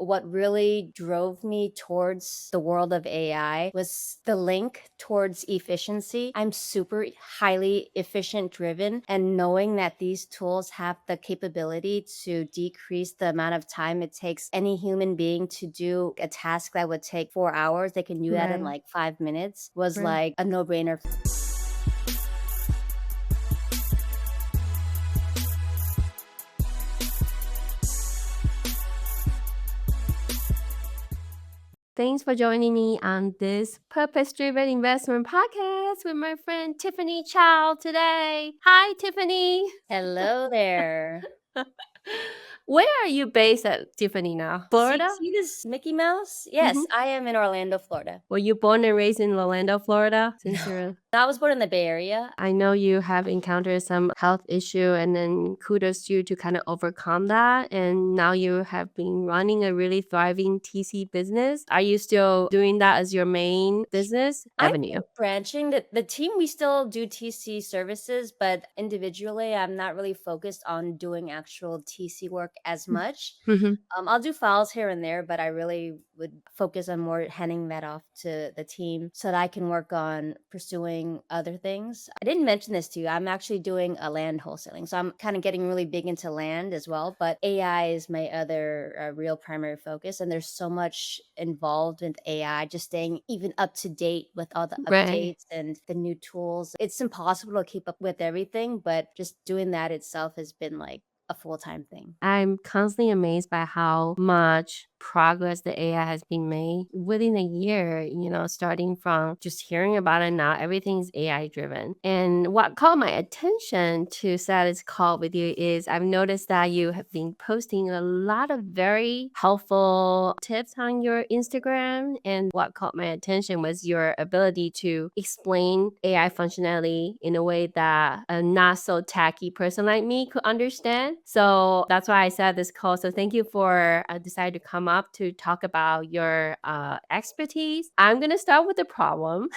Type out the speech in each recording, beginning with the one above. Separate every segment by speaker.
Speaker 1: what really drove me towards the world of AI was the link towards efficiency. I'm super highly efficient driven, and knowing that these tools have the capability to decrease the amount of time it takes any human being to do a task that would take 4 hours, they can do that in
Speaker 2: Right,
Speaker 1: like 5 minutes, was
Speaker 2: right.
Speaker 1: like a no-brainer.
Speaker 2: Thanks for joining me on this purpose-driven investment podcast with my friend Tiffany Chau today. Hi, Tiffany.
Speaker 1: Hello there.
Speaker 2: Where are you based at, Tiffany, now? Florida?
Speaker 1: See this Mickey Mouse? Yes,
Speaker 2: Mhm.
Speaker 1: I am in Orlando, Florida.
Speaker 2: Were you born and raised in Orlando, Florida? Since
Speaker 1: No.
Speaker 2: you're
Speaker 1: I was born in the Bay Area.
Speaker 2: I know you have encountered some health issue, and then kudos to you to kind of overcome that. And now you have been running a really thriving TC business. Are you still doing that as your main business
Speaker 1: I'm
Speaker 2: avenue?
Speaker 1: branching. The team, we still do TC services, but individually, I'm not really focused on doing actual TC work as much.
Speaker 2: Mhm.
Speaker 1: I'll do files here and there, but I really would focus on more handing that off to the team so that I can work on pursuing other things. I didn't mention this to you. I'm actually doing a land wholesaling. So I'm kind of getting really big into land as well. But AI is my other real primary focus. And there's so much involved with AI, just staying even up to date with all the
Speaker 2: Right.
Speaker 1: updates and the new tools. It's impossible to keep up with everything, but just doing that itself has been like a full-time thing.
Speaker 2: I'm constantly amazed by how much progress the AI has been made within a year, starting from just hearing about it now, everything's AI driven. And what caught my attention to set this call with you is I've noticed that you have been posting a lot of very helpful tips on your Instagram. And what caught my attention was your ability to explain AI functionality in a way that a not so tacky person like me could understand. So that's why I said this call. So thank you for deciding to come up to talk about your expertise. I'm going to start with the problem.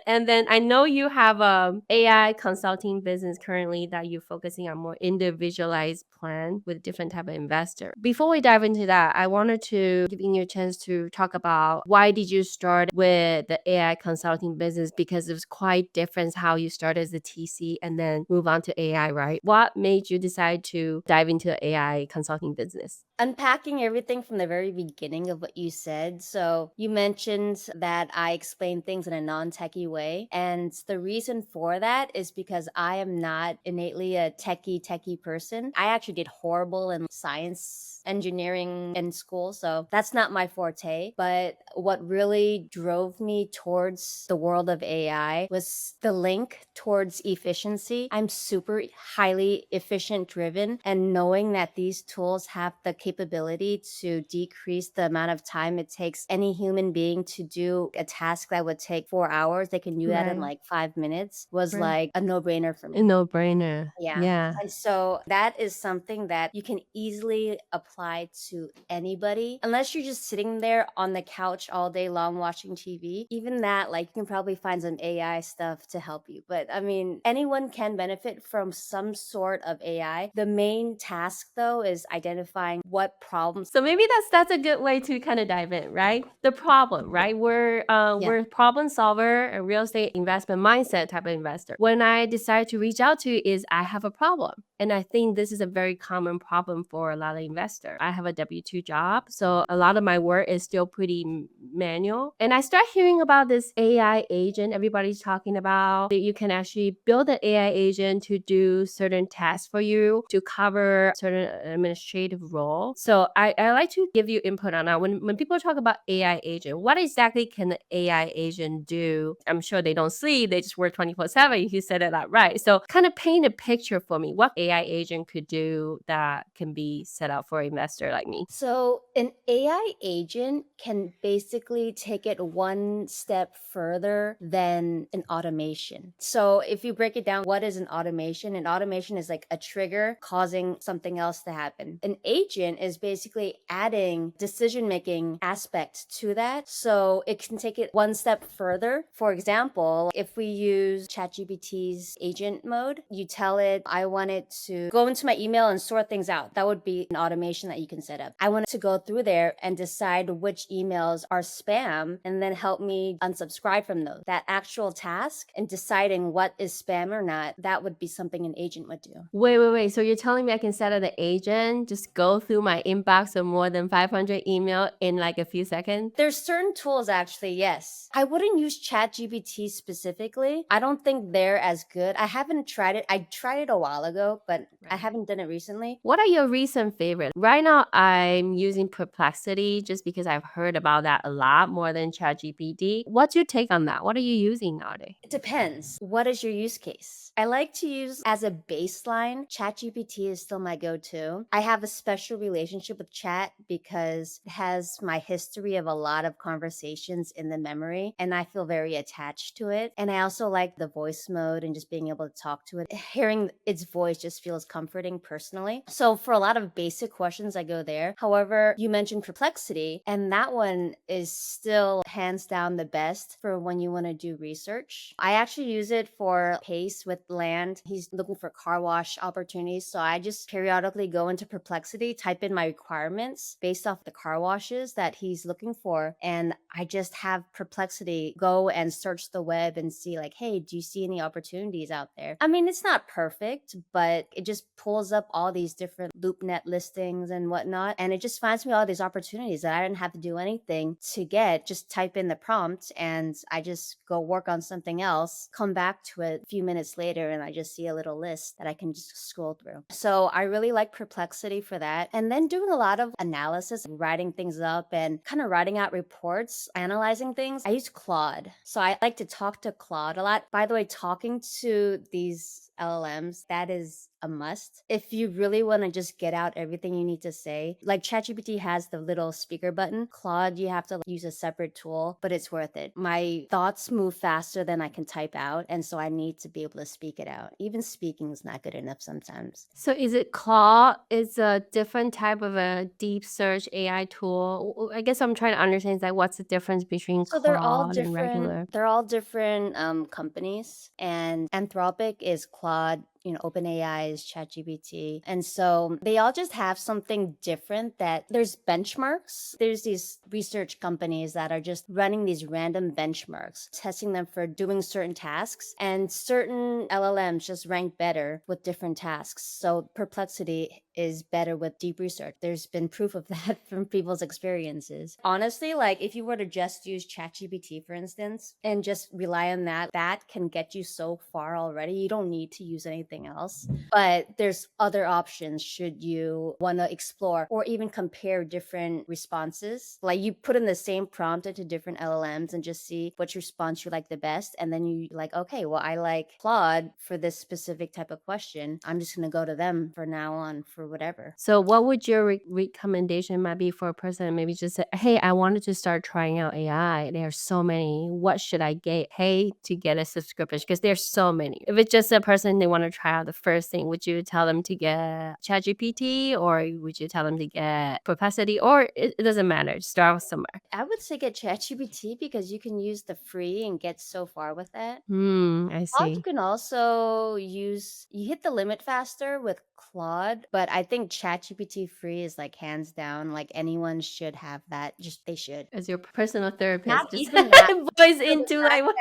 Speaker 2: And then I know you have a AI consulting business currently that you're focusing on more individualized plan with different type of investor. Before we dive into that, I wanted to give you a chance to talk about why did you start with the AI consulting business, because it was quite different how you started as a TC and then move on to AI, right? What made you decide to dive into the AI consulting business?
Speaker 1: Unpacking everything from the very beginning of what you said. So, you mentioned that I explain things in a non techie way. And the reason for that is because I am not innately a techie person. I actually did horrible in science engineering in school. So, that's not my forte. But what really drove me towards the world of AI was the link towards efficiency. I'm super highly efficient driven, and knowing that these tools have the capability to decrease the amount of time it takes any human being to do a task that would take 4 hours, they can do that in
Speaker 2: Right,
Speaker 1: like 5 minutes, was
Speaker 2: right.
Speaker 1: like a no-brainer for
Speaker 2: A
Speaker 1: me.
Speaker 2: no-brainer.
Speaker 1: Yeah.
Speaker 2: Yeah.
Speaker 1: And so that is something that you can easily apply to anybody. Unless you're just sitting there on the couch all day long watching TV. Even that, like, you can probably find some AI stuff to help you. But I mean, anyone can benefit from some sort of AI. The main task, though, is identifying what problems.
Speaker 2: So maybe that's a good way to kind of dive in, right? The problem, right?
Speaker 1: Yeah.
Speaker 2: We're a problem solver, a real estate investment mindset type of investor. When I decide to reach out to you is I have a problem. And I think this is a very common problem for a lot of investors. I have a W-2 job, so a lot of my work is still pretty manual. And I start hearing about this AI agent everybody's talking about, that you can actually build an AI agent to do certain tasks for you, to cover certain administrative role. So I like to give you input on that. When people talk about AI agent, what exactly can the AI agent do? I'm sure they don't sleep, they just work 24/7. You said it out right. So kind of paint a picture for me what AI agent could do that can be set up for an investor like me.
Speaker 1: So, an AI agent can basically take it one step further than an automation. So, if you break it down, what is an automation? An automation is like a trigger causing something else to happen. An agent agent is basically adding decision making aspect to that so it can take it one step further. For example, if we use ChatGPT's agent mode, you tell it, I want it to go into my email and sort things out. That would be an automation that you can set up. I want it to go through there and decide which emails are spam and then help me unsubscribe from those. That actual task and deciding what is spam or not, that would be something an agent would do.
Speaker 2: Wait. So you're telling me I can set up the agent, just go through my inbox of more than 500 email in like a few seconds?
Speaker 1: There's certain tools actually, yes. I wouldn't use ChatGPT specifically. I don't think they're as good. I haven't tried it. I tried it a while ago, but I
Speaker 2: Right.
Speaker 1: haven't done it recently.
Speaker 2: What are your recent favorites? Right now, I'm using Perplexity just because I've heard about that a lot more than ChatGPT. What's your take on that? What are you using nowadays?
Speaker 1: It depends. What is your use case? I like to use as a baseline, ChatGPT is still my go-to. I have a special relationship with Chat because it has my history of a lot of conversations in the memory and I feel very attached to it. And I also like the voice mode and just being able to talk to it. Hearing its voice just feels comforting personally. So for a lot of basic questions, I go there. However, you mentioned Perplexity, and that one is still hands down the best for when you want to do research. I actually use it for Pace with Land. He's looking for car wash opportunities. So I just periodically go into Perplexity, type in my requirements based off the car washes that he's looking for. And I just have Perplexity go and search the web and see, like, hey, do you see any opportunities out there? I mean, it's not perfect, but it just pulls up all these different LoopNet listings and whatnot. And it just finds me all these opportunities that I didn't have to do anything to get. Just type in the prompt and I just go work on something else, come back to it a few minutes later, and I just see a little list that I can just scroll through. So I really like Perplexity for that. And then doing a lot of analysis, writing things up and kind of writing out reports, analyzing things. I use Claude. So I like to talk to Claude a lot. By the way, talking to these LLMs, that is a must. If you really want to just get out everything you need to say, like ChatGPT has the little speaker button, Claude, you have to use a separate tool, but it's worth it. My thoughts move faster than I can type out, and so I need to be able to speak it out. Even speaking is not good enough sometimes.
Speaker 2: So is it Claude? Is a different type of a deep search AI tool? I guess I'm trying to understand is like what's the difference between
Speaker 1: So they're all
Speaker 2: Claude and
Speaker 1: different.
Speaker 2: regular?
Speaker 1: They're all different companies, and Anthropic is Claude. OpenAI is ChatGPT. And so they all just have something different that there's benchmarks. There's these research companies that are just running these random benchmarks, testing them for doing certain tasks. And certain LLMs just rank better with different tasks. So Perplexity is better with deep research. There's been proof of that from people's experiences. Honestly, like if you were to just use ChatGPT, for instance, and just rely on that, that can get you so far already. You don't need to use anything else. But there's other options should you want to explore or even compare different responses. Like you put in the same prompt into different LLMs and just see which response you like the best. And then you like, okay, well, I like Claude for this specific type of question. I'm just going to go to them for now on for whatever.
Speaker 2: So what would your recommendation might be for a person maybe just say, hey, I wanted to start trying out AI. There are so many. What should I get? Hey, to get a subscription because there's so many. If it's just a person they want to try out the first thing, would you tell them to get ChatGPT or would you tell them to get Perplexity or it doesn't matter. Start somewhere.
Speaker 1: I would say get ChatGPT because you can use the free and get so far with that.
Speaker 2: I
Speaker 1: Claude, you
Speaker 2: see.
Speaker 1: can also use, you hit the limit faster with Claude, but I think ChatGPT free is like hands down, like anyone should have that. Just they should.
Speaker 2: As your personal
Speaker 1: Not
Speaker 2: therapist, just
Speaker 1: even that.
Speaker 2: voice
Speaker 1: So the
Speaker 2: into like
Speaker 1: fact
Speaker 2: what's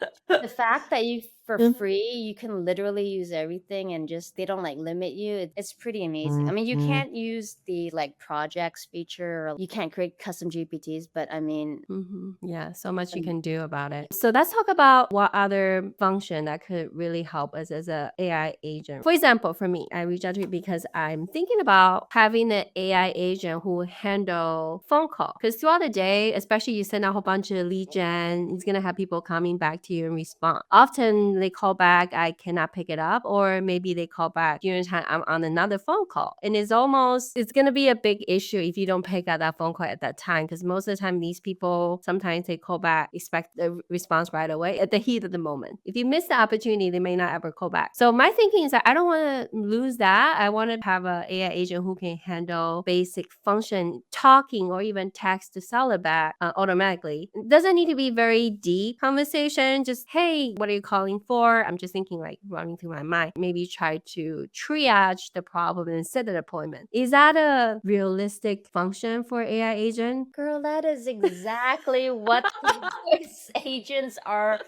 Speaker 1: that
Speaker 2: up.
Speaker 1: the fact that you for
Speaker 2: Mhm.
Speaker 1: free, you can literally use everything and just they don't like limit you. It's pretty amazing. I mean, you can't use the like projects feature or you can't create custom GPTs, but I mean,
Speaker 2: Yeah, so much you can do about it. So let's talk about what other function that could really help us as a AI agent. For example, for me, I reach out to you because I'm thinking about having an AI agent who will handle phone call. Because throughout the day, especially you send out a whole bunch of lead gen, it's gonna have people coming back to you and respond. Often they call back, I cannot pick it up, or maybe they call back during the time I'm on another phone call. And it's gonna be a big issue if you don't pick up that phone call at that time. Because most of the time these people sometimes they call back, expect the response right away at the heat of the moment. If you miss the opportunity, they may not ever call back. So my thinking is that I don't want to lose that. I want to have a AI agent who can handle basic function, talking, or even text to sell it back automatically. It doesn't need to be very deep conversation. Just, hey, what are you calling for? I'm just thinking like running through my mind. Maybe try to triage the problem and set an appointment. Is that a realistic function for AI agent?
Speaker 1: Girl, that is exactly what the voice agents are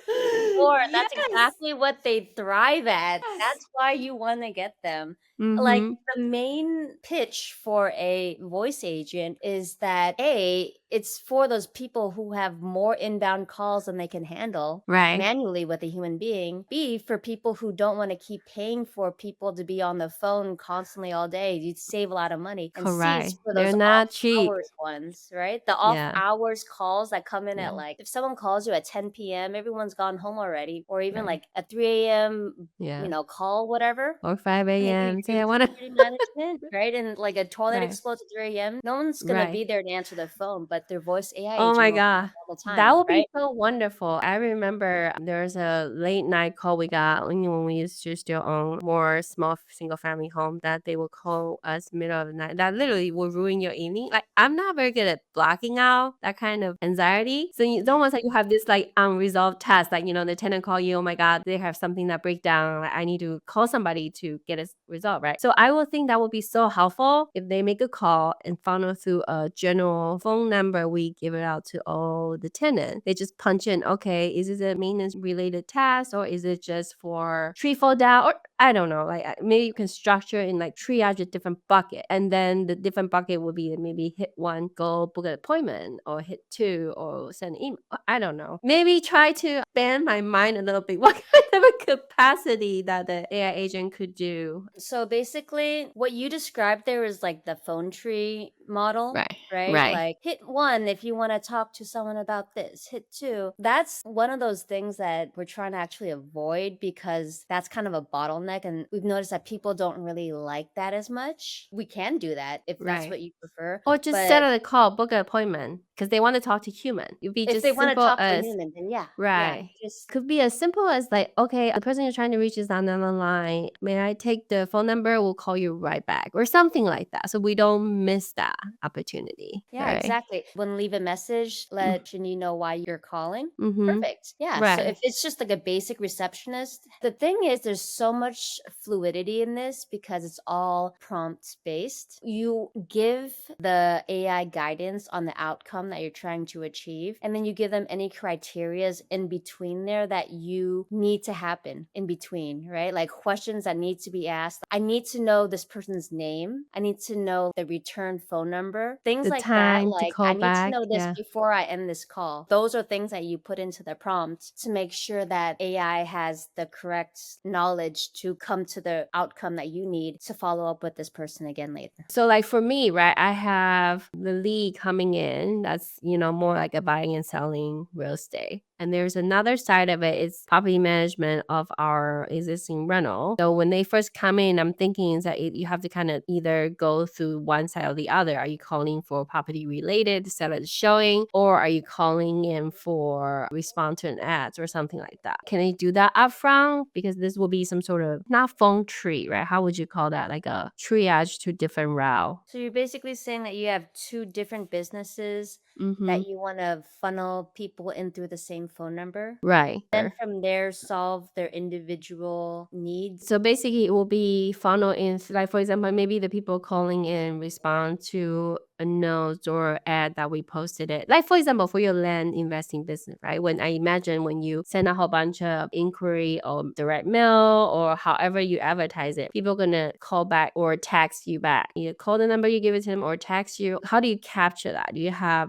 Speaker 1: for. That's
Speaker 2: Yes.
Speaker 1: exactly what they thrive at. That's why you wanna get them. Like,
Speaker 2: Mm-hmm.
Speaker 1: the main pitch for a voice agent is that, A, it's for those people who have more inbound calls than they can handle
Speaker 2: Right.
Speaker 1: manually with a human being. B, for people who don't wanna keep paying for people to be on the phone constantly all day, you'd save a lot of money. And C is
Speaker 2: Correct.
Speaker 1: for
Speaker 2: They're
Speaker 1: those
Speaker 2: not cheap.
Speaker 1: hours ones, right? The off
Speaker 2: Yeah.
Speaker 1: hours calls that come in at,
Speaker 2: Yeah.
Speaker 1: like, if someone calls you at 10 PM, everyone's gone home already, or even,
Speaker 2: Right.
Speaker 1: like, a 3 AM,
Speaker 2: Yeah.
Speaker 1: call, whatever,
Speaker 2: Or 5
Speaker 1: and you
Speaker 2: AM. Say
Speaker 1: do
Speaker 2: I wanna
Speaker 1: security management, right? And, like, a toilet
Speaker 2: Right.
Speaker 1: explodes at 3 AM, no one's gonna
Speaker 2: Right.
Speaker 1: be there to answer the phone, but their voice AI
Speaker 2: Oh
Speaker 1: agent
Speaker 2: my
Speaker 1: will
Speaker 2: god.
Speaker 1: all the
Speaker 2: That
Speaker 1: time,
Speaker 2: would be
Speaker 1: right?
Speaker 2: so wonderful. I remember there's a late night call we got when we used to still own more small single family home that they will call us middle of the night. That literally will ruin your evening. Like I'm not very good at blocking out that kind of anxiety. So it's almost like you have this like unresolved task. Like, the tenant call you, oh my God, they have something that break down. Like I need to call somebody to get it resolved, right? So I would think that would be so helpful if they make a call and funnel through a general phone number. We give it out to all the tenants. They just punch in, okay, is it a maintenance related task or is it just for tree fall down? Or I don't know. Like maybe you can structure in like triage a different bucket. And then the different bucket would be maybe hit one, go book an appointment, or hit two, or send an email. I don't know. Maybe try to expand my mind a little bit. What kind of a capacity that the AI agent could do?
Speaker 1: So basically, what you described there is like the phone tree model,
Speaker 2: Right.
Speaker 1: right?
Speaker 2: Right.
Speaker 1: Like hit one if you want to talk to someone about this, hit two. That's one of those things that we're trying to actually avoid because that's kind of a bottleneck. And we've noticed that people don't really like that as much. We can do that if that's
Speaker 2: Right.
Speaker 1: what you prefer.
Speaker 2: Or just set
Speaker 1: But
Speaker 2: a call, book an appointment because they want to talk to human. It'd be
Speaker 1: if they
Speaker 2: just
Speaker 1: want to
Speaker 2: simple
Speaker 1: talk to a
Speaker 2: as
Speaker 1: human, then yeah, yeah,
Speaker 2: right.
Speaker 1: just
Speaker 2: Could be as simple as like, okay, the person you're trying to reach is on the line. May I take the phone number? We'll call you right back or something like that. So we don't miss that opportunity.
Speaker 1: yeah,
Speaker 2: Right.
Speaker 1: exactly. When leave a message, let Shinyi know why you're calling.
Speaker 2: Mm-hmm.
Speaker 1: Perfect. Yeah. So
Speaker 2: Right.
Speaker 1: if it's just like a basic receptionist, the thing is, there's so much fluidity in this because it's all prompt based. You give the AI guidance on the outcome that you're trying to achieve, and then you give them any criterias in between there that you need to happen in between, right? Like questions that need to be asked. I need to know this person's name. I need to know the return phone number, things
Speaker 2: The
Speaker 1: like that.
Speaker 2: time to
Speaker 1: Like,
Speaker 2: call
Speaker 1: I need to
Speaker 2: back.
Speaker 1: know this
Speaker 2: Yeah.
Speaker 1: before I end this call. Those are things that you put into the prompt to make sure that AI has the correct knowledge to come to the outcome that you need to follow up with this person again later.
Speaker 2: So like for me, right, I have the lead coming in that's, more like a buying and selling real estate. And there's another side of it, it's property management of our existing rental. So when they first come in, I'm thinking is that you have to kind of either go through one side or the other. Are you calling for property related, set of showing, or are you calling in for respond to an ads or something like that? Can they do that upfront? Because this will be some sort of not phone tree, right? How would you call that? Like a triage to different route.
Speaker 1: So you're basically saying that you have two different businesses
Speaker 2: Mm-hmm.
Speaker 1: that you want to funnel people in through the same phone number.
Speaker 2: Right.
Speaker 1: Then from there, solve their individual needs.
Speaker 2: So basically, it will be funnel in, like for example, maybe the people calling in respond to a note or ad that we posted it. Like for example, for your land investing business, right? When I imagine when you send a whole bunch of inquiry or direct mail or however you advertise it, people gonna call back or text you back. You call the number you give it to them or text you. How do you capture that? Do you have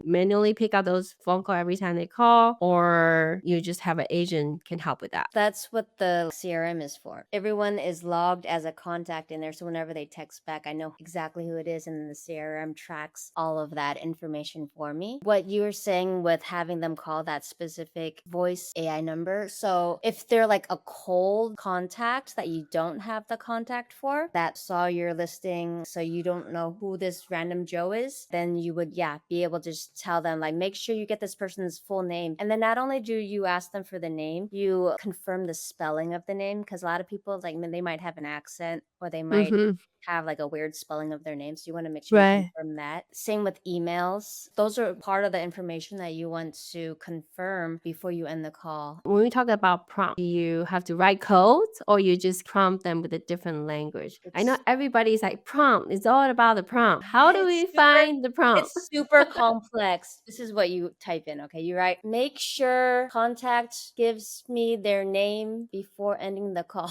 Speaker 2: manually pick out those phone call every time they call, or you just have an agent can help with that?
Speaker 1: That's what the CRM is for. Everyone is logged as a contact in there. So whenever they text back, I know exactly who it is. And then the CRM platform tracks all of that information for me. What you were saying with having them call that specific voice AI number. So if they're like a cold contact that you don't have the contact for, that saw your listing, so you don't know who this random Joe is, then you would, yeah, be able to just tell them, like, make sure you get this person's full name. And then not only do you ask them for the name, you confirm the spelling of the name, because a lot of people, like, they might have an accent or they might
Speaker 2: Mhm.
Speaker 1: have like a weird spelling of their name. So you want to make sure you
Speaker 2: Right.
Speaker 1: confirm that. Same with emails. Those are part of the information that you want to confirm before you end the call.
Speaker 2: When we talk about prompt, do you have to write code or you just prompt them with a different language? I know
Speaker 1: It's
Speaker 2: everybody's like, prompt, it's all about the prompt. How do
Speaker 1: it's
Speaker 2: we
Speaker 1: super
Speaker 2: find the prompt?
Speaker 1: it's super complex. This is what you type in, okay? You write, make sure contact gives me their name before ending the call.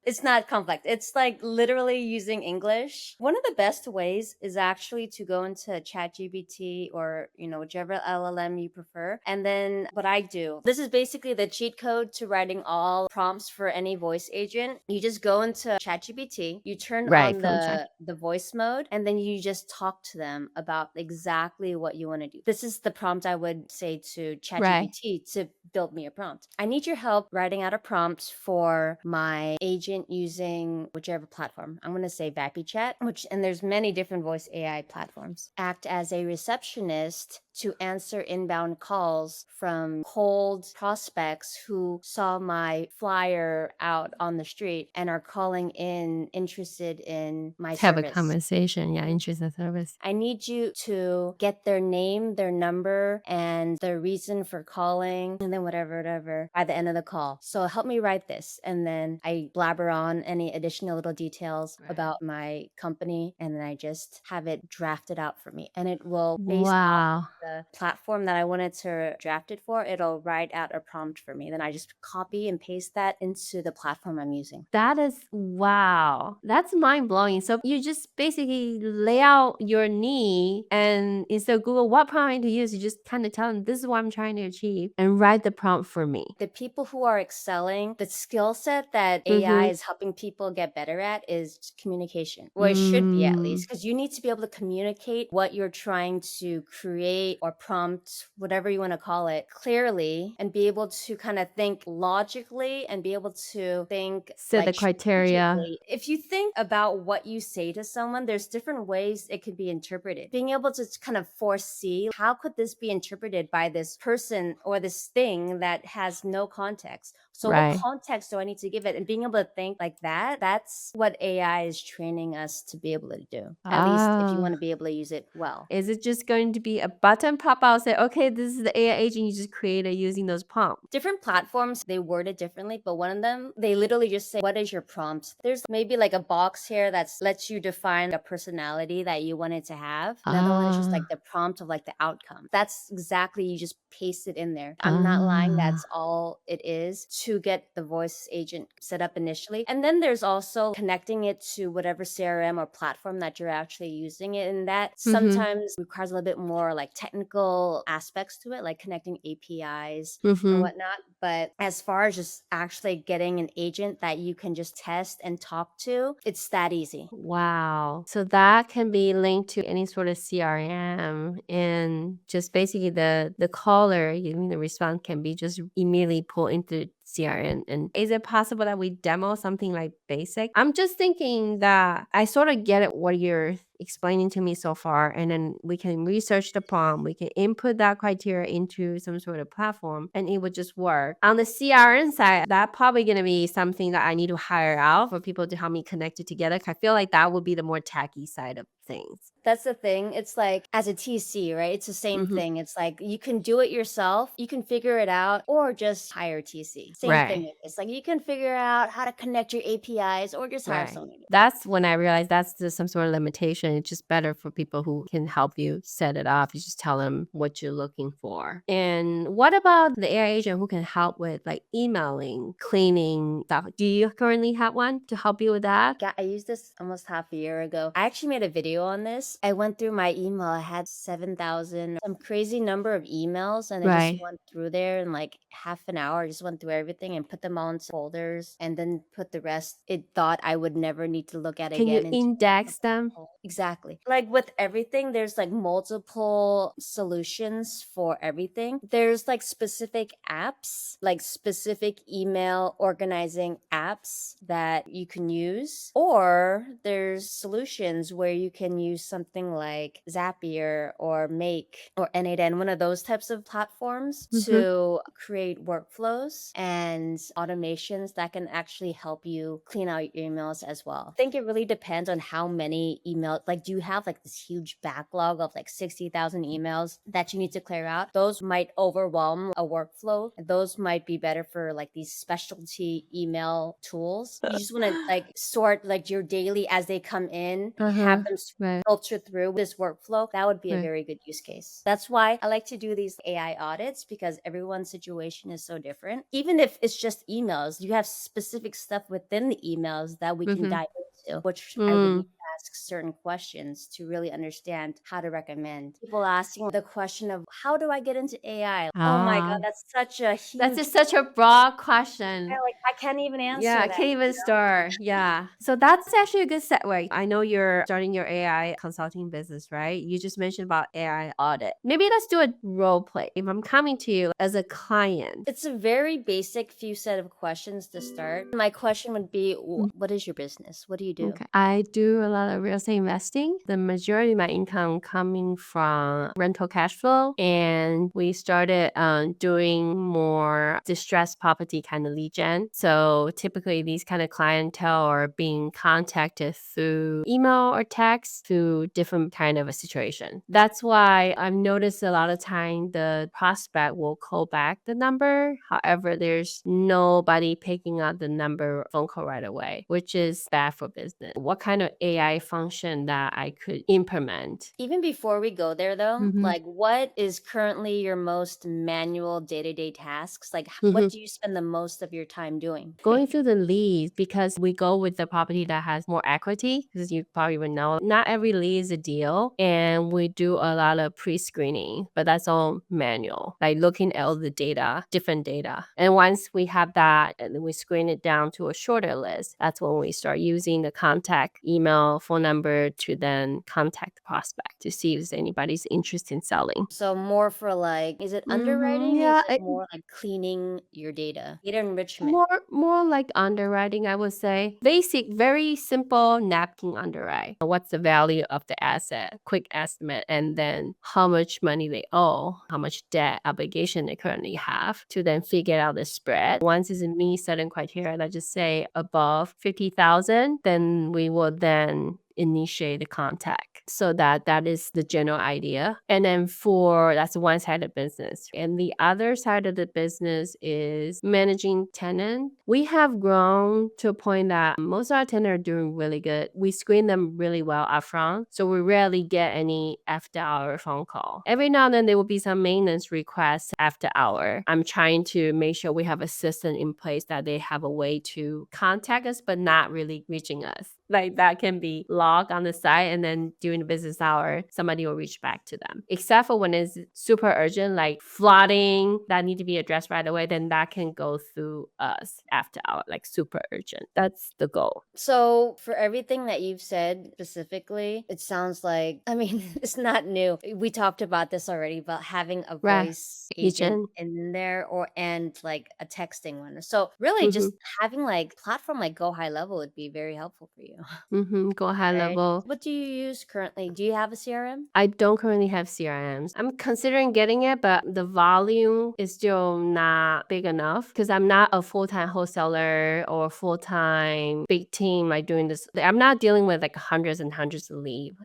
Speaker 1: It's not complex. It's like literally using English. One of the best ways is actually to go into ChatGPT or, whichever LLM you prefer. And then what I do, this is basically the cheat code to writing all prompts for any voice agent. You just go into ChatGPT, you turn
Speaker 2: Right,
Speaker 1: on
Speaker 2: from chat.
Speaker 1: the voice mode, and then you just talk to them about exactly what you want to do. This is the prompt I would say to
Speaker 2: Right.
Speaker 1: ChatGPT to build me a prompt. I need your help writing out a prompt for my agent using whichever platform. I'm going to say VapiChat, and there's many different voice AI platforms. Act as a receptionist to answer inbound calls from cold prospects who saw my flyer out on the street and are calling in interested in my
Speaker 2: To have a
Speaker 1: service.
Speaker 2: conversation. Yeah, interest and service.
Speaker 1: I need you to get their name, their number, and their reason for calling, and then whatever, by the end of the call. So help me write this. And then I blabber on any additional little details
Speaker 2: Right.
Speaker 1: about my company, and then I just have it drafted out for me. And it will, based off
Speaker 2: Wow.
Speaker 1: the platform that I wanted to draft it for, it'll write out a prompt for me. Then I just copy and paste that into the platform I'm using.
Speaker 2: That is wow. That's mind blowing. So you just basically lay out your need and instead of Google what prompt to use, you just kind of tell them this is what I'm trying to achieve and write the prompt for me.
Speaker 1: The people who are excelling, the skill set that AI
Speaker 2: Mm-hmm.
Speaker 1: is helping people get better at is communication. Well, it should be at
Speaker 2: Mm,
Speaker 1: least, because you need to be able to communicate what you're trying to create or prompt, whatever you want to call it, clearly and be able to kind of think logically and be able to think
Speaker 2: set the
Speaker 1: like
Speaker 2: criteria.
Speaker 1: strategically. If you think about what you say to someone, there's different ways it could be interpreted. Being able to kind of foresee how could this be interpreted by this person or this thing that has no context. So what
Speaker 2: Right.
Speaker 1: context do I need to give it? And being able to think like that, that's what AI is training us to be able to do. At least if you want
Speaker 2: Ah.
Speaker 1: to be able to use it well.
Speaker 2: Is it just going to be a button pop out say, okay, this is the AI agent you just created using those prompts?
Speaker 1: Different platforms, they word it differently, but one of them, they literally just say, what is your prompt? There's maybe like a box here that lets you define a personality that you want it to have. Another one is just like
Speaker 2: Ah.
Speaker 1: the prompt of like the outcome. That's exactly, you just paste it in there. I'm not lying,
Speaker 2: Ah.
Speaker 1: that's all it is to get the voice agent set up initially. And then there's also connecting it to whatever CRM or platform that you're actually using it. And that
Speaker 2: Mhm.
Speaker 1: sometimes requires a little bit more like technical aspects to it, like connecting APIs and
Speaker 2: Mhm.
Speaker 1: whatnot. But as far as just actually getting an agent that you can just test and talk to, it's that easy.
Speaker 2: Wow. So that can be linked to any sort of CRM and just basically the caller, you mean the response can be just immediately pulled into CRM. And is it possible that we demo something like basic? I'm just thinking that I sort of get it what you're explaining to me so far. And then we can research the prompt, we can input that criteria into some sort of platform and it would just work. On the CRM side, that probably gonna be something that I need to hire out for people to help me connect it together. 'Cause I feel like that would be the more tacky side of things.
Speaker 1: That's the thing. It's like as a TC, right? It's the same
Speaker 2: Mhm.
Speaker 1: thing. It's like you can do it yourself, you can figure it out, or just hire TC. Same thing
Speaker 2: Right.
Speaker 1: with this. Like you can figure out how to connect your APIs or just hire
Speaker 2: Right.
Speaker 1: someone to do it.
Speaker 2: That's when I realized that's just some sort of limitation. It's just better for people who can help you set it up. You just tell them what you're looking for. And what about the AI agent who can help with like emailing, cleaning stuff? Do you currently have one to help you with that?
Speaker 1: Yeah, I used this almost half a year ago. I actually made a video on this. I went through my email. I had 7,000, some crazy number of emails, and I just
Speaker 2: Right.
Speaker 1: went through there in like half an hour. I just went through everything. everything and put them all into folders and then put the rest it thought I would never need to look at
Speaker 2: Can you
Speaker 1: again into a
Speaker 2: index them?
Speaker 1: hole. Exactly. Like with everything, there's like multiple solutions for everything. There's like specific apps, like specific email organizing apps that you can use, or there's solutions where you can use something like Zapier or Make or N8N, one of those types of platforms
Speaker 2: Mhm.
Speaker 1: to create workflows and automations that can actually help you clean out your emails as well. I think it really depends on how many emails, like, do you have like this huge backlog of like 60,000 emails that you need to clear out? Those might overwhelm a workflow. Those might be better for like these specialty email tools. You just want to like sort like your daily as they come in, have
Speaker 2: Uh-huh.
Speaker 1: them
Speaker 2: Right,
Speaker 1: filter through this workflow. That would be a
Speaker 2: right.
Speaker 1: very good use case. That's why I like to do these AI audits because everyone's situation is so different. Even if it's just emails, you have specific stuff within the emails that we can
Speaker 2: Mhm.
Speaker 1: dive into, which I would need
Speaker 2: Mm.
Speaker 1: to ask certain questions to really understand how to recommend. People asking the question of how do I get into AI? Oh my God,
Speaker 2: Ah,
Speaker 1: that's such a
Speaker 2: that's
Speaker 1: huge
Speaker 2: just such a broad question.
Speaker 1: like I can't even
Speaker 2: Yeah,
Speaker 1: answer
Speaker 2: I
Speaker 1: that.
Speaker 2: can't even start. Yeah. So that's actually a good segue. I know you're starting your AI consulting business, right? You just mentioned about AI audit. Maybe let's do a role play. If I'm coming to you as a client.
Speaker 1: It's a very basic few set of questions to start. My question would be, what is your business? What do you do?
Speaker 2: Okay. I do a lot of real estate investing. The majority of my income coming from rental cash flow. And we started doing more distressed property kind of lead gen. So typically these kind of clientele are being contacted through email or text through different kind of a situation. That's why I've noticed a lot of time the prospect will call back the number. However, there's nobody picking up the number phone call right away, which is bad for business. What kind of AI function that I could implement?
Speaker 1: Even before we go there though,
Speaker 2: Mhm.
Speaker 1: like what is currently your most manual day-to-day tasks? Like what
Speaker 2: Mhm.
Speaker 1: do you spend the most of your time doing?
Speaker 2: Going through the leads because we go with the property that has more equity because you probably would know not every lead is a deal and we do a lot of pre-screening but that's all manual like looking at all the data different data and once we have that and then we screen it down to a shorter list that's when we start using the contact email phone number to then contact the prospect to see if anybody's interested in selling.
Speaker 1: So more for like, is it underwriting? Is
Speaker 2: Yeah,
Speaker 1: it more like cleaning your data enrichment?
Speaker 2: more like underwriting, I would say. Basic, very simple napkin underwrite. What's the value of the asset? Quick estimate, and then how much money they owe, how much debt obligation they currently have to then figure out the spread. Once it's meet certain criteria, let's just say above 50,000, then we will then initiate the contact. So that is the general idea. And then for that's one side of business. And the other side of the business is managing tenant. We have grown to a point that most of our tenants are doing really good. We screen them really well upfront. So we rarely get any after hour phone call. Every now and then there will be some maintenance requests after hour. I'm trying to make sure we have a system in place that they have a way to contact us but not really reaching us. Like that can be logged on the site and then during the business hour, somebody will reach back to them. Except for when it's super urgent, like flooding that need to be addressed right away, then that can go through us after hour, like super urgent. That's the goal.
Speaker 1: So, for everything that you've said specifically, it sounds like, I mean, it's not new. We talked about this already about having a
Speaker 2: Right.
Speaker 1: voice agent
Speaker 2: Agent.
Speaker 1: in there or and like a texting one. So, really
Speaker 2: Mm-hmm.
Speaker 1: just having like platform like Go High Level would be very helpful for you,
Speaker 2: Mm-hmm. Go high
Speaker 1: right?
Speaker 2: level.
Speaker 1: What do you use currently? Do you have a CRM?
Speaker 2: I don't currently have CRMs. I'm considering getting it, but the volume is still not big enough because I'm not a full-time wholesaler or full-time big team like doing this. I'm not dealing with like hundreds and hundreds of leads.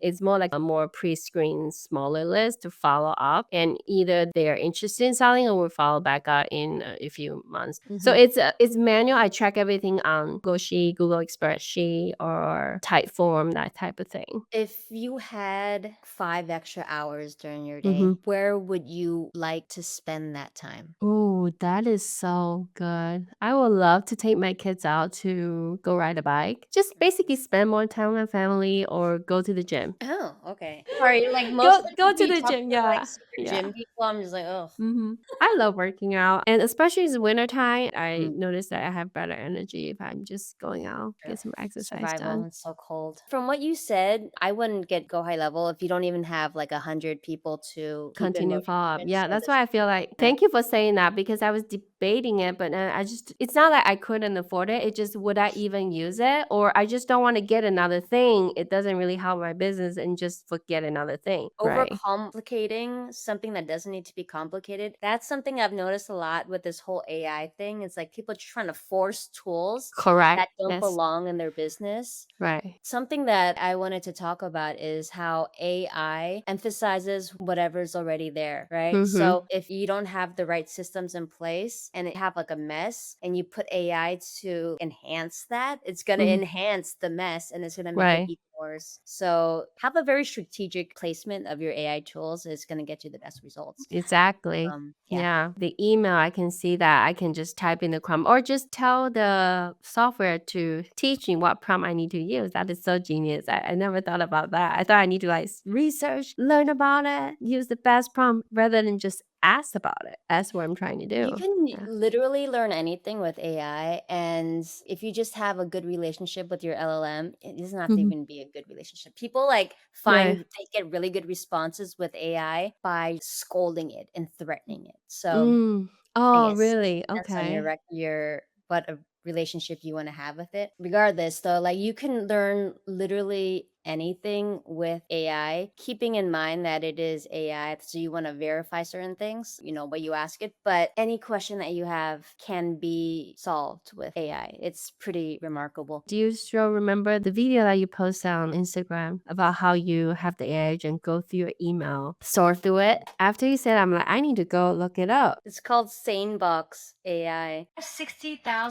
Speaker 2: It's more like a more pre-screened smaller list to follow up and either they're interested in selling or we'll follow back up in a few months. So
Speaker 1: Mhm.
Speaker 2: it's manual. I track everything on Google Sheet, Google Express Sheet or Typeform, that type of thing.
Speaker 1: If you had 5 extra hours during your
Speaker 2: Mhm.
Speaker 1: day, where would you like to spend that time?
Speaker 2: Ooh, Oh, that is so good. I would love to take my kids out to go ride a bike. Just basically spend more time with family or go to the gym.
Speaker 1: Oh, okay. Sorry, like, most of
Speaker 2: Go
Speaker 1: the
Speaker 2: go
Speaker 1: people
Speaker 2: to
Speaker 1: you
Speaker 2: the
Speaker 1: talk
Speaker 2: gym,
Speaker 1: to are, like,
Speaker 2: yeah,
Speaker 1: super
Speaker 2: yeah.
Speaker 1: gym people, I'm just like, "Ugh."
Speaker 2: Mhm. I love working out, and especially it's wintertime, I
Speaker 1: Mm.
Speaker 2: notice that I have better energy if I'm just going out,
Speaker 1: True.
Speaker 2: get some exercise
Speaker 1: Survival,
Speaker 2: done.
Speaker 1: it's so cold. From what you said, I wouldn't get go high level if you don't even have, like, 100 people to keep in
Speaker 2: Continue
Speaker 1: motion
Speaker 2: follow-up.
Speaker 1: with,
Speaker 2: Yeah,
Speaker 1: so
Speaker 2: that's
Speaker 1: this
Speaker 2: why I feel like
Speaker 1: yeah.
Speaker 2: thank you for saying that because I was debating it, but then I just it's not like I couldn't afford it, it just would I even use it? Or I just don't wanna get another thing, it doesn't really help my business and just forget another thing, right?
Speaker 1: Overcomplicating something that doesn't need to be complicated, that's something I've noticed a lot with this whole AI thing. It's like people just trying to force tools
Speaker 2: Correct,
Speaker 1: that don't
Speaker 2: yes,
Speaker 1: belong in their business.
Speaker 2: right.
Speaker 1: Something that I wanted to talk about is how AI emphasizes whatever's already there, right?
Speaker 2: Mhm,
Speaker 1: So if you don't have the right systems in place and it have like a mess and you put AI to enhance that, it's going to
Speaker 2: mhm,
Speaker 1: enhance the mess and it's going to make it
Speaker 2: right.
Speaker 1: even worse. So have a very strategic placement of your AI tools. It's going to get you the best results.
Speaker 2: Exactly.
Speaker 1: Yeah.
Speaker 2: Yeah. The email, I can see that. I can just type in the prompt or just tell the software to teach me what prompt I need to use. That is so genius. I never thought about that. I thought I need to like research, learn about it, use the best prompt rather than just ask about it. That's what I'm trying to
Speaker 1: You
Speaker 2: do.
Speaker 1: can
Speaker 2: Yeah.
Speaker 1: literally learn anything with AI, and if you just have a good relationship with your LLM, it doesn't have to
Speaker 2: Mhm.
Speaker 1: even be a good relationship. People like
Speaker 2: Right.
Speaker 1: find they get really good responses with AI by scolding it and threatening it. So
Speaker 2: Mm.
Speaker 1: I
Speaker 2: Oh,
Speaker 1: guess
Speaker 2: really?
Speaker 1: depends on
Speaker 2: Okay.
Speaker 1: your what a relationship you wanna have with it. Regardless, though, like, you can learn literally anything with AI, keeping in mind that it is AI, so you wanna verify certain things, what you ask it, but any question that you have can be solved with AI. It's pretty remarkable.
Speaker 2: Do you still remember the video that you posted on Instagram about how you have the AI agent go through your email, sort through it? After you said, I'm like, I need to go look it up.
Speaker 1: It's called SaneBox AI.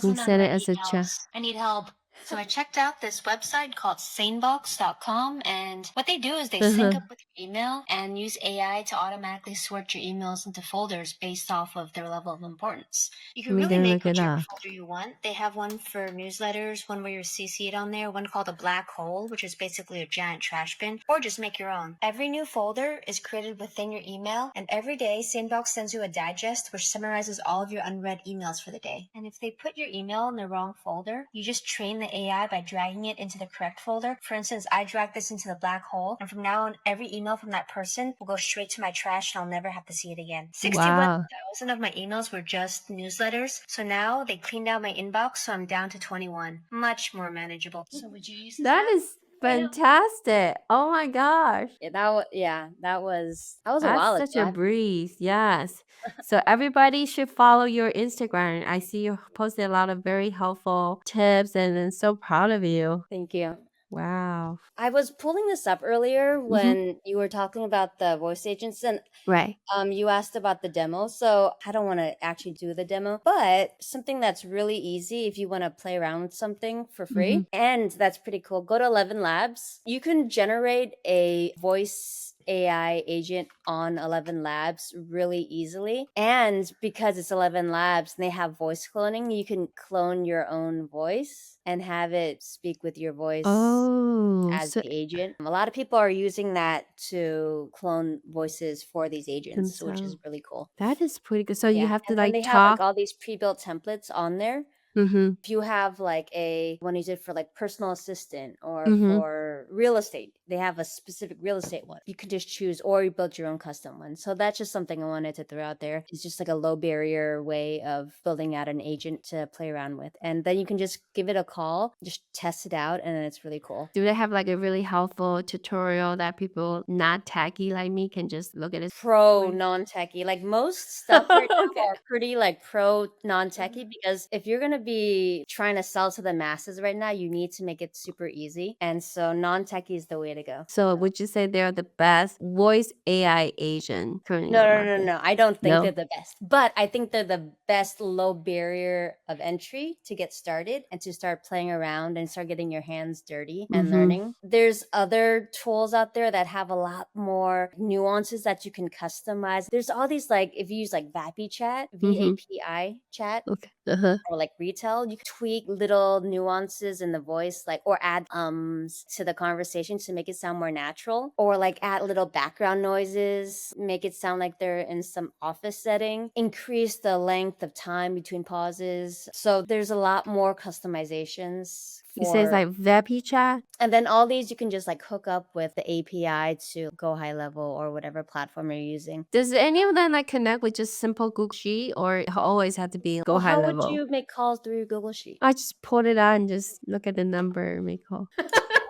Speaker 2: You
Speaker 3: 60,000
Speaker 2: said it
Speaker 3: unread
Speaker 2: as a chat.
Speaker 3: emails. I need help. So I checked out this website called sanebox.com, and what they do is they sync up with your email and use AI to automatically sort your emails into folders based off of their level of importance. You
Speaker 2: Let
Speaker 3: can
Speaker 2: me
Speaker 3: really
Speaker 2: go
Speaker 3: make
Speaker 2: look it
Speaker 3: whichever
Speaker 2: up.
Speaker 3: folder you want. They have one for newsletters, one where you're CC'd on there, one called a black hole, which is basically a giant trash bin, or just make your own. Every new folder is created within your email, and every day Sanebox sends you a digest which summarizes all of your unread emails for the day. And if they put your email in the wrong folder, you just train the AI by dragging it into the correct folder. For instance, I dragged this into the black hole, and from now on, every email from that person will go straight to my trash and I'll never have to see it again.
Speaker 2: Wow.
Speaker 3: 61,000 of my emails were just newsletters, so now they cleaned out my inbox, so I'm down to 21. Much more manageable. So would you use this
Speaker 2: That
Speaker 3: app?
Speaker 2: is
Speaker 3: Let me know.
Speaker 2: fantastic. Oh my gosh.
Speaker 1: Yeah, that was a
Speaker 2: That's
Speaker 1: while
Speaker 2: such
Speaker 1: ago.
Speaker 2: a breeze. Yes. So everybody should follow your Instagram. I see you posted a lot of very helpful tips and I'm so proud of you.
Speaker 1: Thank you.
Speaker 2: Wow.
Speaker 1: I was pulling this up earlier
Speaker 2: Mhm.
Speaker 1: when you were talking about the voice agents, and
Speaker 2: Right.
Speaker 1: you asked about the demo. So I don't want to actually do the demo, but something that's really easy if you want to play around with something for
Speaker 2: Mhm.
Speaker 1: free, and that's pretty cool. Go to 11 Labs. You can generate a voice AI agent on 11 Labs really easily. And because it's 11 Labs and they have voice cloning, you can clone your own voice and have it speak with your voice
Speaker 2: Oh,
Speaker 1: as
Speaker 2: so
Speaker 1: the agent. A lot of people are using that to clone voices for these agents, which is
Speaker 2: themselves.
Speaker 1: really cool.
Speaker 2: That is pretty good. So you
Speaker 1: Yeah,
Speaker 2: have to
Speaker 1: and then
Speaker 2: like
Speaker 1: they have like
Speaker 2: talk.
Speaker 1: all these pre-built templates on there.
Speaker 2: Mhm.
Speaker 1: If you have like a want to use it for like personal assistant or
Speaker 2: Mhm.
Speaker 1: for real estate, they have a specific real estate one. You can just choose or you build your own custom one. So that's just something I wanted to throw out there. It's just like a low barrier way of building out an agent to play around with. And then you can just give it a call, just test it out, and then it's really cool.
Speaker 2: Do they have like a really helpful tutorial that people not tacky like me can just look at it?
Speaker 1: Pro
Speaker 2: Way?
Speaker 1: non-techie. Like most stuff right now
Speaker 2: Okay.
Speaker 1: are pretty like pro non-techie because if you're gonna be trying to sell to the masses right now, you need to make it super easy. And so non-techie is the way to go.
Speaker 2: So would you say they're the best voice AI agent currently
Speaker 1: No,
Speaker 2: on the
Speaker 1: no, no,
Speaker 2: market?
Speaker 1: no. I don't think
Speaker 2: No?
Speaker 1: they're the best, but I think they're the best low barrier of entry to get started and to start playing around and start getting your hands dirty and
Speaker 2: Mhm.
Speaker 1: learning. There's other tools out there that have a lot more nuances that you can customize. There's all these, like, if you use like Vapi Chat,
Speaker 2: Mhm.
Speaker 1: VAPI chat,
Speaker 2: Okay. Uh-huh.
Speaker 1: or like retail, you can tweak little nuances in the voice, like, or add to the conversation to make it sound more natural, or like add little background noises, make it sound like they're in some office setting, increase the length of time between pauses. So there's a lot more customizations
Speaker 2: You say it's
Speaker 1: for,
Speaker 2: like Vapi Chat?
Speaker 1: and then all these you can just like hook up with the API to go high level or whatever platform you're using.
Speaker 2: Does any of them like connect with just simple Google Sheet or it always have to be go
Speaker 1: Well,
Speaker 2: high
Speaker 1: how would
Speaker 2: level?
Speaker 1: you make calls through Google Sheet?
Speaker 2: I just pull it out and just look at the number and make call.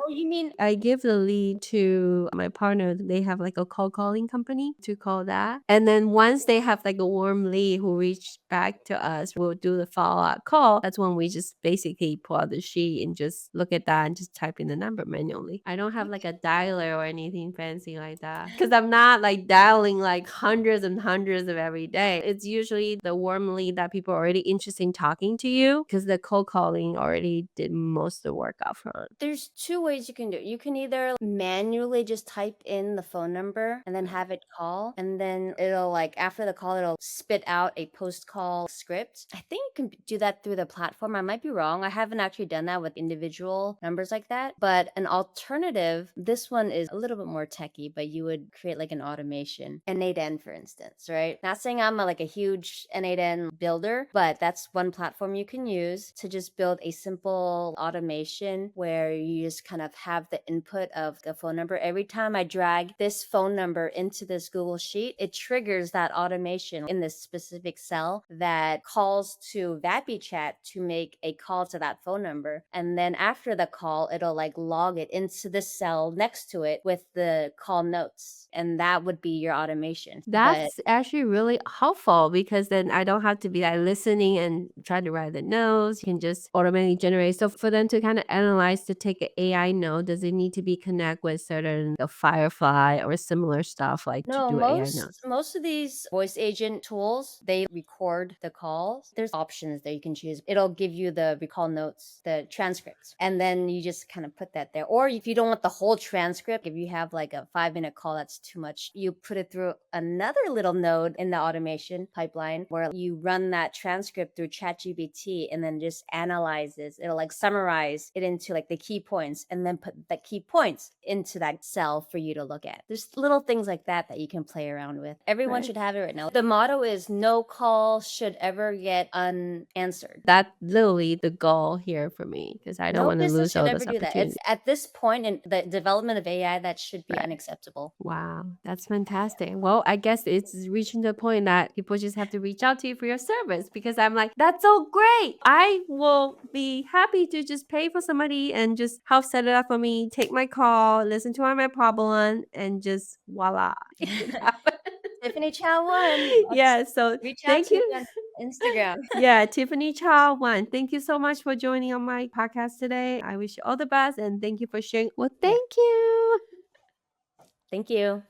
Speaker 1: Oh, you mean
Speaker 2: I give the lead to my partner. They have like a cold calling company to call that. And then once they have like a warm lead who reached back to us, we'll do the follow up call. That's when we just basically pull out the sheet and just look at that and just type in the number manually. I don't have like a dialer or anything fancy like that because I'm not like dialing like hundreds and hundreds of every day. It's usually the warm lead that people are already interested in talking to you because the cold calling already did most of the work up front.
Speaker 1: there's two ways you can do it. You can either manually just type in the phone number and then have it call, and then it'll, like, after the call, it'll spit out a post call script. I think you can do that through the platform. I might be wrong. I haven't actually done that with individual numbers like that. But an alternative, this one is a little bit more techy, but you would create like an automation, N8N, for instance, right? Not saying I'm like a huge N8N builder, but that's one platform you can use to just build a simple automation where you just kind of have the input of the phone number. Every time I drag this phone number into this Google Sheet, it triggers that automation in this specific cell that calls to Vapi Chat to make a call to that phone number. And then after the call, it'll like log it into the cell next to it with the call notes. And that would be your automation. But
Speaker 2: That's actually really helpful because then I don't have to be like listening and try to write the notes. You can just automatically generate. So for them to kind of analyze to take an AI note, does it need to be connect with certain Firefly or similar stuff like to
Speaker 1: no,
Speaker 2: do AI notes?
Speaker 1: most of these voice agent tools, they record the calls. There's options that you can choose. It'll give you the recall notes, the transcripts, and then you just kind of put that there. Or if you don't want the whole transcript, if you have like a 5-minute call that's too much, you put it through another little node in the automation pipeline where you run that transcript through ChatGPT and then just analyzes. It'll like summarize it into like the key points and then put the key points into that cell for you to look at. There's little things like that that you can play around with. Everyone
Speaker 2: Right.
Speaker 1: should have it right now. The motto is no call should ever get unanswered.
Speaker 2: That's literally the goal here for me because I don't
Speaker 1: No
Speaker 2: want to
Speaker 1: business
Speaker 2: lose
Speaker 1: should
Speaker 2: all
Speaker 1: ever
Speaker 2: those
Speaker 1: do that. It's
Speaker 2: opportunities.
Speaker 1: at this point in the development of AI that should be
Speaker 2: Right.
Speaker 1: unacceptable.
Speaker 2: Wow, that's fantastic. Well, I guess it's reaching the point that people just have to reach out to you for your service because I'm like, that's so great. I will be happy to just pay for somebody and just help set it up for me, take my call, listen to my problem, and just voila. It happens.
Speaker 1: Tiffany Chau won. Let's
Speaker 2: Yeah, so
Speaker 1: reach out
Speaker 2: thank
Speaker 1: to me
Speaker 2: you.
Speaker 1: on Instagram.
Speaker 2: Yeah, Tiffany Chau one. Thank you so much for joining on my podcast today. I wish you all the best and thank you for sharing. Well,
Speaker 1: Yeah.
Speaker 2: thank you.
Speaker 1: Thank you.